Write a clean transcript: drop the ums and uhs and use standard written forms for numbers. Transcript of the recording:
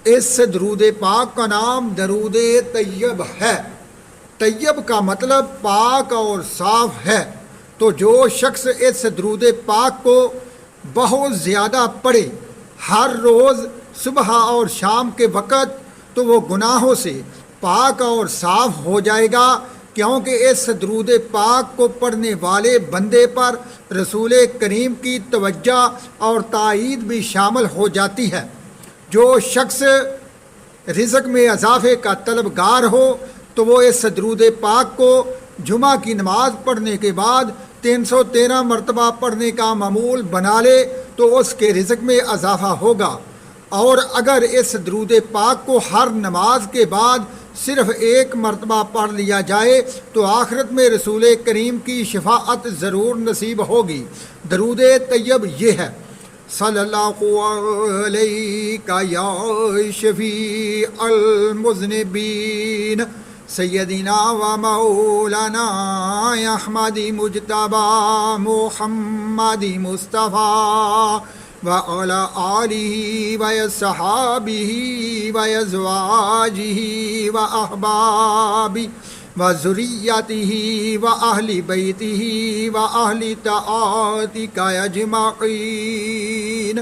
اس درود پاک کا نام درود طیب ہے۔ طیب کا مطلب پاک اور صاف ہے۔ تو جو شخص اس درود پاک کو بہت زیادہ پڑھے ہر روز صبح اور شام کے وقت، تو وہ گناہوں سے پاک اور صاف ہو جائے گا، کیونکہ اس درود پاک کو پڑھنے والے بندے پر رسول کریم کی توجہ اور تائید بھی شامل ہو جاتی ہے۔ جو شخص رزق میں اضافے کا طلبگار ہو تو وہ اس درود پاک کو جمعہ کی نماز پڑھنے کے بعد 313 مرتبہ پڑھنے کا معمول بنا لے تو اس کے رزق میں اضافہ ہوگا۔ اور اگر اس درود پاک کو ہر نماز کے بعد صرف ایک مرتبہ پڑھ لیا جائے تو آخرت میں رسول کریم کی شفاعت ضرور نصیب ہوگی۔ درود طیب یہ ہے: صلی اللہ علیہ یا شفیع المذنبین سیدنا و مولانا احمد مجتبی محمد مصطفیٰ وعلی آلہ وصحابہ وازواجہ واحبابہ وذریتہ واہل بیتہ واہل طاعتک اجمعین۔